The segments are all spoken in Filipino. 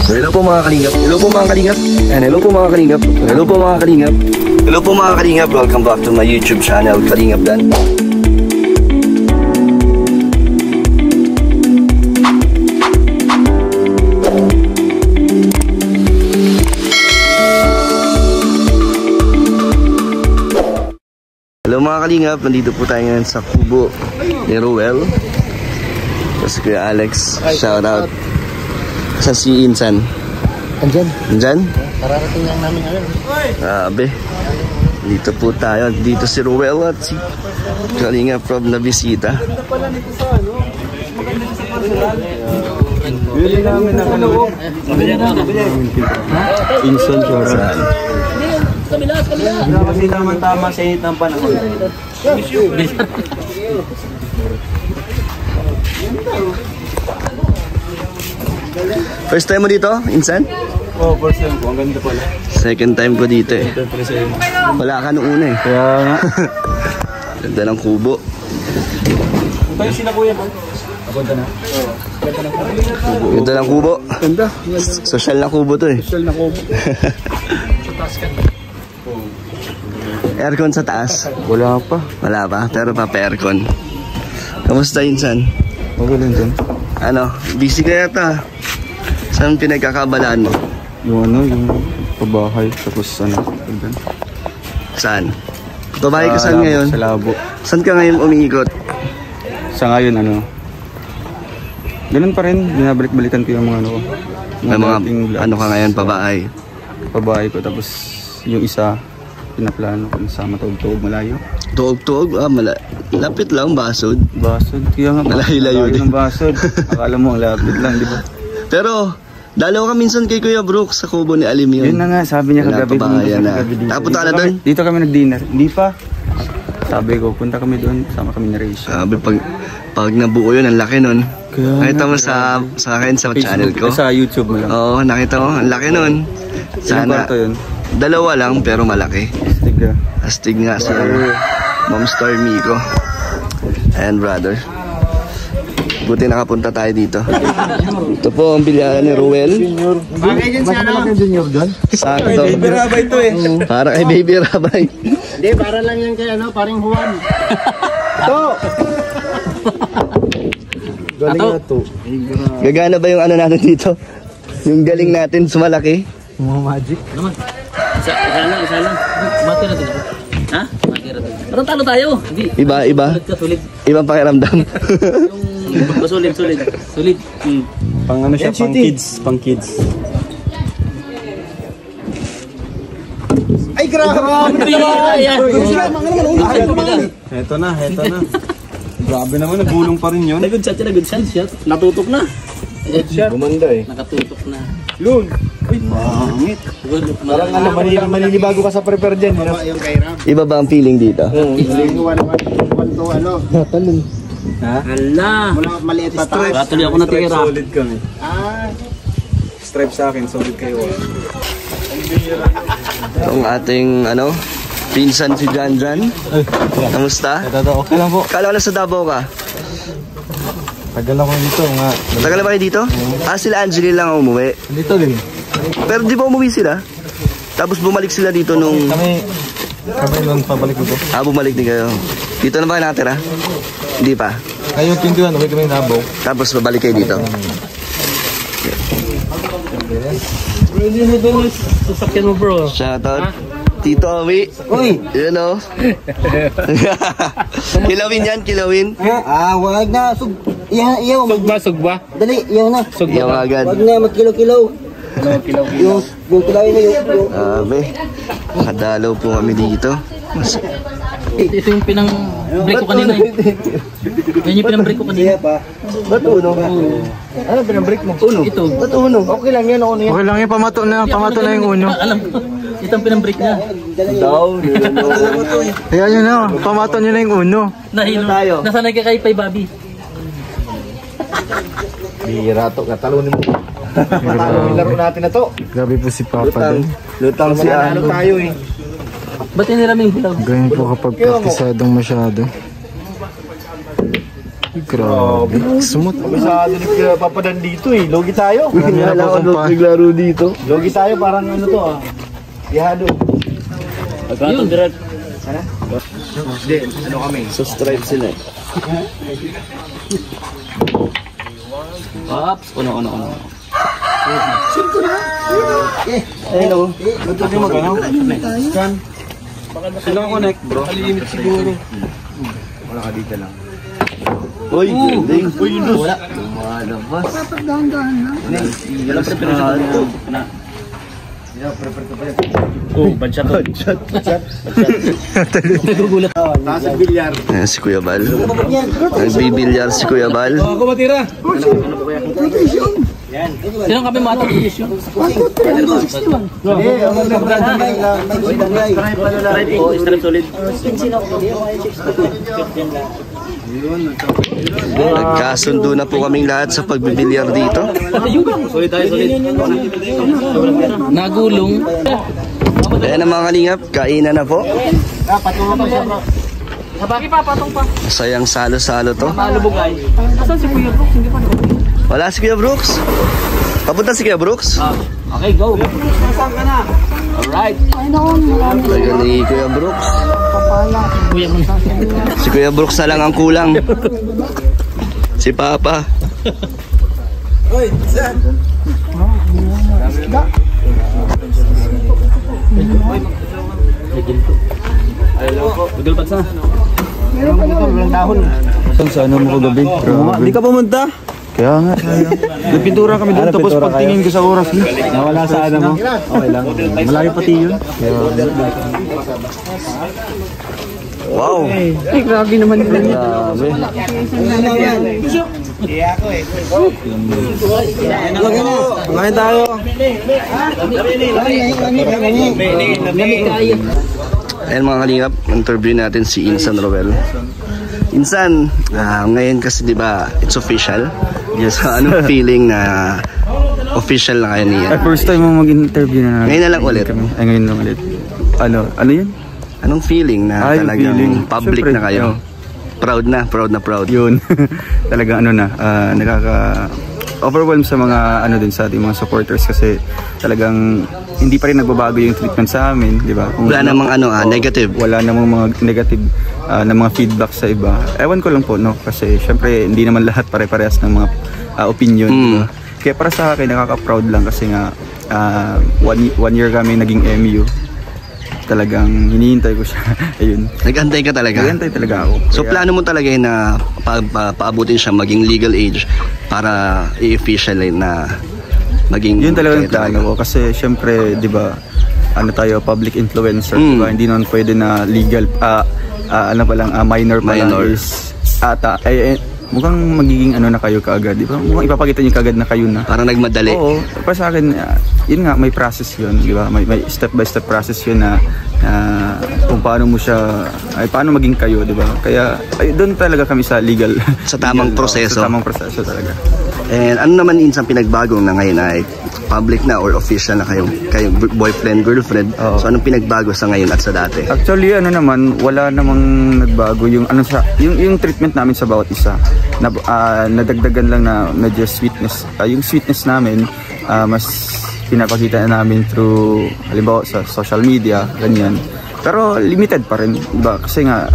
Hello po mga kalingap. Hello po mga kalingap. And hello po mga kalingap. Hello po mga kalingap. Hello po mga kalingap. Welcome back to my YouTube channel, Kalingap Dan. Hello mga kalingap. Nandito po tayo ngayon sa kubo ni Ruel. Tapos Kuya Alex. Shout out. Sa si Insan. Andyan. Andyan? Kararating lang namin alam. Grabe. Dito po tayo. Dito si Ruel at si Kalingap from na bisita. Maganda pala nito sa ano. Maganda sa personal. Bili namin ng ano. Insan siya. Saan? Kabila. Kasi tama sa init ng panahon. First time mo dito, Insan? Oo, first time po. Ang ganda pala. Second time ko dito eh. Wala ka nung una eh. Kaya nga. Ganda ng kubo. Tayo sila kuya mo. Ganda na. Ganda ng kubo. Ganda. Social na kubo to eh. Social na kubo. Sa taas ka. Aircon sa taas? Wala pa. Wala pa, pero pa-aircon. Kamusta Insan? Magaling din. Ano, busy ka yata. Saan pinagkakabalaan mo? Yung pabahay. Tapos ano. Saan? Babae ka saan ngayon? Sa labo. Saan ka ngayon umiikot? Sa ngayon ano. Ganun pa rin. Binabalik-balikan ko yung mga ano. May mga ano ka ngayon, pabahay? Pabahay ko. Tapos yung isa, pinaplano ko sa Matugtog, malayo. Tuog-tuog? Lapit lang, basod. Basod. Kaya nga, malayo din. Ng basod. Akala mo, ang lapit lang, di ba? Pero, dalaw ka minsan kay Kuya Brooks sa kubo ni Alim yun. Yun na nga, sabi niya kagabi. Napunta ka na doon? Dito kami nag-dinner. Hindi pa. Sabi ko, punta kami doon. Sama kami ni Rachel. Sabi, pag nabuo yun, ang laki nun. Nakita mo sa akin, sa channel ko. Sa YouTube mo lang. Oo, nakita mo, ang laki nun. Sana, yun? dalawa lang, pero malaki. Astig ka. Astig nga si Mom Star Miko. And brother. Buti nakapunta tayo dito. Ito po ang bilyaran ni Ruel. Bagay dyan siya, no? Mas junior dyan? Sakto. Baby Rabay to eh. Para kay Baby Rabay. Hindi, para lang yan kay ano, paring Juan. Ito! Galing na to. Gagana ba yung ano natin dito? Yung galing natin sumalaki? Mga magic. Naman. Isa lang. Matira din ako. Ha? Matira din. Parang talo tayo. Hindi. Iba. Sulit. Ibang pakiramdam. Yung sulit. Sulit. Pang ano siya, pang kids. Ay, grabe! Heto na. Grabe naman, nagulong pa rin yun. Good shot. Natutok na. Gumanda eh. Nakatutok na. Lun! Uy, pangit. Parang ano, maninibago ka sa prepare dyan. Yung kay Ram. Iba ba ang feeling dito? One to ano. Talon. Ha? Hala. Maliit pa tayo. Batuloy ako natira. Solid kami. Stripe sa akin, solid kayo. Itong ating pinsan si Janjan. Kamusta? Okay lang po. Kala ko na sa Davao ka. Tagal ako dito nga. Tagal na ba kayo dito? Sila Angeline lang ang umuwi. Dito din. Pero di ba umuwi sila? Tapos bumalik sila dito nung... Kami lang pabalik dito. Bumalik din kayo. Dito na ba kayo natira? Hindi pa. Kayo 21, uwi kami nabaw. Tapos babalik kayo dito. Hindi mo doon sasakyan mo bro. Shoutout. Tito Awi. Uy! Yun o. Kilawin yan, kilawin. Wag na. Iyaw. Sugba. Dali, iyaw na. Iyaw agad. Wag na, magkilo-kilo. Yung kilawin na yung... Abe. Nakadalaw po kami dito. Ito yung pinang-break ko kanina eh. Yan yung pinang-break ko kanina. Ba't uno? Ano pinang-break mo? Uno. Ito. Ba't uno? Okay lang yan, uno yan. Okay lang yan, pamato na yung uno. Alam ko. Ito ang pinang-break niya. Ayan yun na, pamato nyo na yung uno. Nahilo. Nasanay ka kay Pay Bobby. Bihira to, katalunin mo. Matalo laro natin na to. Grabe po si Papa din. Lutang si Ano tayo eh. Ba't tiniraming hilaw? Ganyan po kapag praktisadong masyado. Grabe. Smooth. Kabisado ni Papadan dito eh. Logi tayo. Wala ako naglaro dito. Logi tayo parang ano to ah. Ihado. Pagkatong direct. Hindi, ano kami? Subscribe sila eh. Ops, uno. Ayun o. Ba't yung magano? Sino connect bro? Kalimit siguro. Wala ka dito lang. Uy, galing. Uy, yun dos. Wala. Lumalabas. Walang preparation na. Oh, banshot to. Nagugulat. Taas ang bilyar. Ayan si Kuya Bal. Nagbibilyar si Kuya Bal. Ako matira. Sinong kami mga tapos yun? Strip solid. Nagkasundo na po kaming lahat sa pagbibilyar dito. Solid tayo, solid. Nagulong. Ayan ang mga kalingap, kainan na po. Patungo pa siya bro. Sabaki pa, patong pa. Masayang salo-salo to. Malubog ay. Asan si Kuya Brooks? Hindi pa nakapagin. Wala si Kuya Brooks. Papunta si Kuya Brooks. Okay, go. Saan ka na? Alright. Tagal ni Kuya Brooks. Kuya mo na. Si Kuya Brooks na lang ang kulang. Si Papa. Udol pa sa. Walang dahon. Sa ano mo kagabi? Hindi ka pumunta? Kaya nga. Nagpintura kami doon tapos pagtingin ko sa oras. Nawala sa ano mo? Okay lang. Malayo pati yun. Wow. Ay, grabe naman din. Grabe. Kumain tayo. Ayan mga kalingap, interview natin si Insan Roel. Insan, ngayon kasi di ba it's official? Yes, anong feeling na official na kayo niya? First time mo mag-interview na. Ngayon na lang ulit. Ay, ngayon na ulit. Ano yun? Anong feeling na Yung talagang feeling. public Siyempre, na kayo? Proud na, proud. Yun. Talagang nakaka-overwhelm sa mga din sa ating mga supporters kasi talagang hindi pa rin nagbabago yung treatment sa amin, di ba? Wala namang negative. Wala namang mga negative na mga feedback sa iba. Ewan ko lang po, no? Kasi syempre hindi naman lahat pare-parehas ng mga opinion, di ba? Kaya para sa akin nakaka-proud lang kasi nga one year kami naging MU. Talagang hinihintay ko siya. Ayun. Nag-antay ka talaga? Nag-antay talaga ako. So plano mo talaga yun na paabutin siya maging legal age para i-official na maging... Yun talaga yung plano ko kasi syempre, di ba, tayo, public influencer, di ba? Hindi naman pwede na legal, minor pa lang is, mukhang magiging na kayo kaagad, di ba? Mukhang ipapakita niyo kaagad na kayo na. Parang nagmadali. Oo, para sa akin, yun nga, may process yun, di ba? May step by step process yun na kung paano mo siya, paano maging kayo, di ba? Kaya, doon talaga kami sa legal. Sa tamang proseso. Sa tamang proseso talaga. And ano naman Insan pinagbago na ngayon ay public na or official na kayong boyfriend, girlfriend? So anong pinagbago sa ngayon at sa dati? Actually wala namang nagbago yung yung treatment namin sa bawat isa. Nadagdagan lang na medyo sweetness, yung sweetness namin mas pinapakita namin through halimbawa sa social media, ganyan. Pero limited pa rin, diba? Kasi nga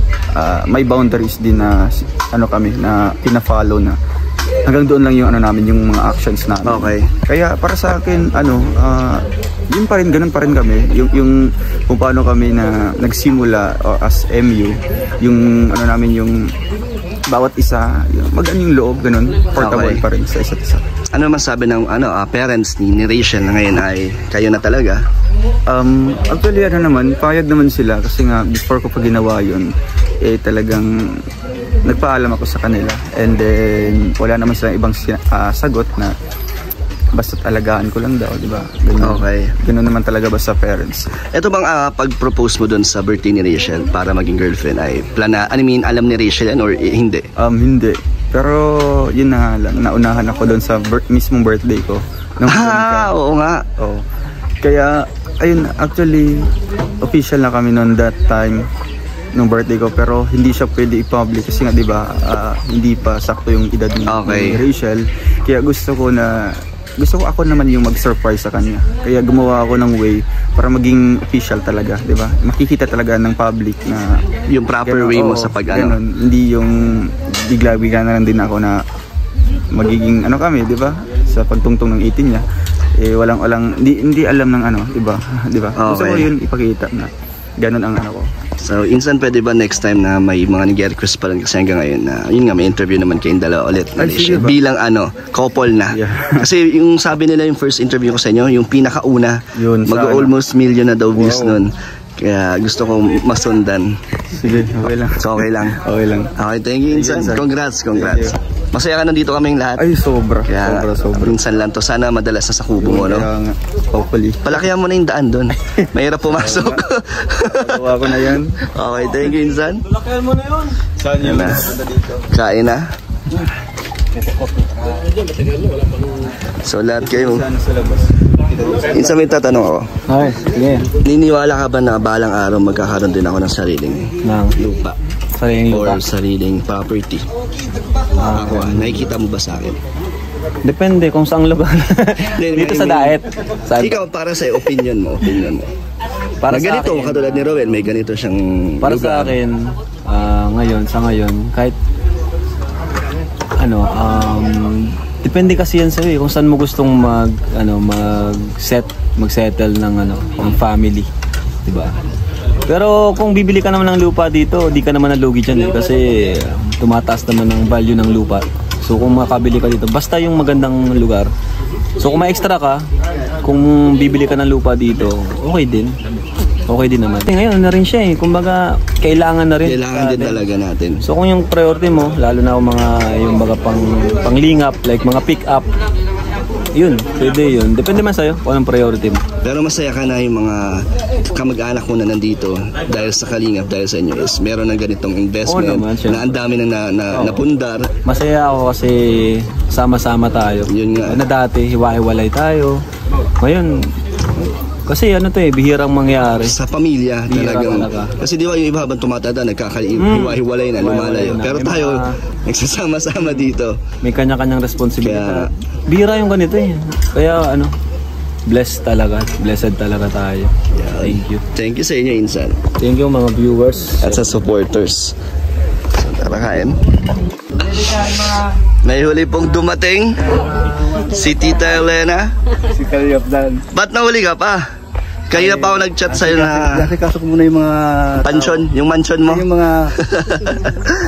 may boundaries din na kami na pina-follow na. Hanggang doon lang yung namin, yung mga actions namin. Okay. Kaya para sa akin yun pa rin, ganun pa rin kami. Yung kung paano kami na nagsimula as MU, yung namin yung bawat isa, magaan yung loob, ganun, portable pa rin sa isa't isa. Ano masabi ng parents ni Rachel na ngayon ay kayo na talaga? Actually payag naman sila kasi nga before ko pa ginawa yun, talagang nagpaalam ako sa kanila and then wala naman silang ibang sagot na basta alagaan ko lang daw, di ba? Okay. Ganun naman talaga ba sa parents? Ito bang pag-propose mo dun sa birthday ni Rachel para maging girlfriend ay alam ni Rachel yan or hindi? Hindi. Pero yun na lang, naunahan ako dun sa mismong birthday ko. Oo nga. Oo. Kaya, ayun, actually, official na kami noon that time. nung birthday ko, pero hindi siya pwede i-public kasi nga 'di ba, hindi pa sakto yung edad ni Rachel. Kaya gusto ko ako naman yung mag-surprise sa kanya. Kaya gumawa ako ng way para maging official talaga, 'di ba? Makikita talaga ng public na yung proper way mo sa pag-ano. Hindi yung bigla-bigla na lang din ako na magiging ano kami, 'di ba? Sa pagtungtong ng 18 niya. Walang hindi alam ng ano, 'di ba? 'Di ba? Gusto ko yun ipakita na ganun ang ano ko. So, Insan, pwede ba next time na may mga nag-request pa rin kasi hanggang ngayon na yun nga, may interview naman kayong dalawa ulit bilang couple na. Kasi yung sabi nila yung first interview ko sa inyo, yung pinakauna, mag-almost million na daw views nun. Kaya gusto kong masundan. Sige, okay lang. So, okay lang. Okay, thank you, Insan. Congrats. Masaya ka nandito kaming lahat. Ay, sobra. Minsan lang to. Sana madalas na sa kubo mo, no? Hopefully. Palakihan mo na yung daan doon. Mahirap pumasok. Gawa ko na yan. Okay, thank you, Insan. Palakihan mo na yun. Saan yun? Kain na. So, lahat kayo. Insan, may tatanong ako. Okay, sige. Niniwala ka ba na balang araw magkakaroon din ako ng sariling lupa? Or sariling property? Nakikita mo ba sa akin? Depende kung saan lugar. Dito sa diet. Ikaw, para sa opinion mo. Para ganito, katulad ni Rowel, may ganito siyang para lugar. Sa akin, sa ngayon, kahit depende kasi yan sa'yo kung saan mo gustong mag-settle ng family, 'di ba? Pero kung bibili ka naman ng lupa dito, di ka naman nalugi dyan kasi tumataas naman ang value ng lupa. So kung makabili ka dito, basta yung magandang lugar. So kung may extra ka, kung bibili ka ng lupa dito, okay din. Okay din naman. Ngayon na rin siya kumbaga kailangan na rin. Kailangan din talaga natin. So kung yung priority mo, lalo na yung mga panglingap, like mga pick up, yun, pwede yun. Depende man sa'yo kung anong priority mo. Pero masaya ka na yung mga kamag-anak mo na nandito dahil sa kalingap, dahil sa inyo is meron ng ganitong investment na ang dami nang napundar. Masaya ako kasi sama-sama tayo. Yun nga. Na dati, hiwa-hiwalay tayo. Ngayon, kasi bihirang mangyari. Sa pamilya talagang. Kasi di ba yung iba habang tumatanda, nagkakahiwa-hiwalay na, lumalayo. Pero tayo, nagsasama-sama dito. May kanya-kanyang responsibilidad. Bihira yung ganito Kaya blessed talaga tayo. Thank you. Thank you sa inyo, Insan. Thank you mga viewers. At sa supporters. So, tara kain. May huli pong dumating. Si Tita Elena. Si Kalyapdan. Ba't nahuli ka pa? Kanina pa ako nag-chat sa'yo na Kasi kasok muna yung mga pansyon, yung mansion mo. Yung mga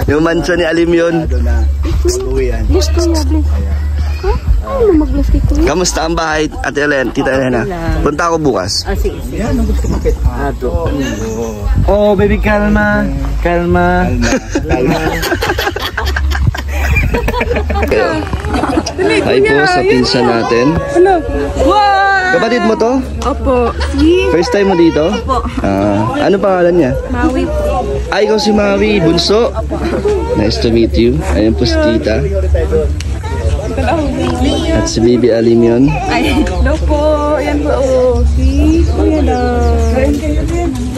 yung mansion ni Alim yun. Kamusta ang bahay, Ate Elena, Tita Elena? Punta ako bukas. Sige. Oh, baby, kalma. Hi po sa pinsan natin. Kapatid mo to? Opo. First time mo dito? Opo. Ano pangalan niya? Maui po. Ay, ikaw si Maui, bunso. Nice to meet you. Ayan po si Tita. At si Bibi Alim yun. Ay, hello po. Yan po. Si Kuya lang.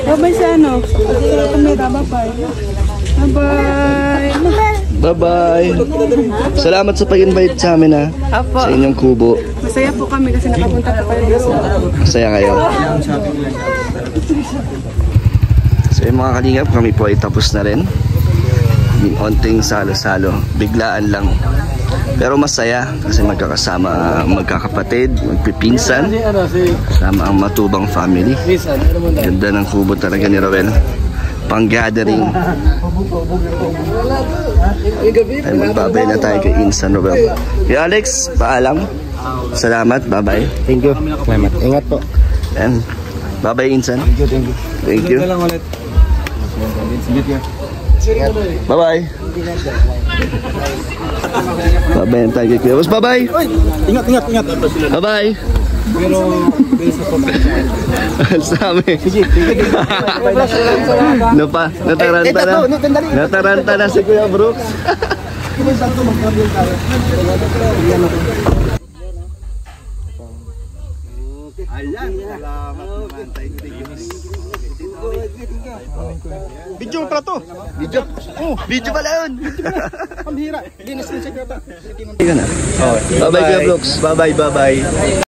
Babay sa Kamera, babay. Bye-bye. Bye-bye. Salamat sa pag-invite sa amin Apo. sa inyong kubo. Masaya po kami kasi nakapunta po kayo dito. Masaya kayo. So yung mga kalingap, kami po ay tapos na rin. Onting salo-salo. Biglaan lang. Pero masaya kasi magkakasama, magkakapatid, magpipinsan. Kasama ang matubang family. Ganda ng kubo talaga ni Rowel. Pang-gathering. Ay, magbabay na tayo kay Insan Rowel. Kay Alex, paalam. Salamat, bye-bye. Thank you. Salamat. Ingat po. And bye-bye, Insan. Thank you. Bye-bye. Bye-bye na tayo kay Kuya. Bye-bye. Ingat. Bye-bye. Sabi. Nataranta na si Kuya Brooks. Ayan, salamat naman. Thank you. Video pala to. Video? Oh, video pala yun. Pambihira. Hindi na screenshot ko ito. Bye-bye, Kuya Vlogs. Bye-bye.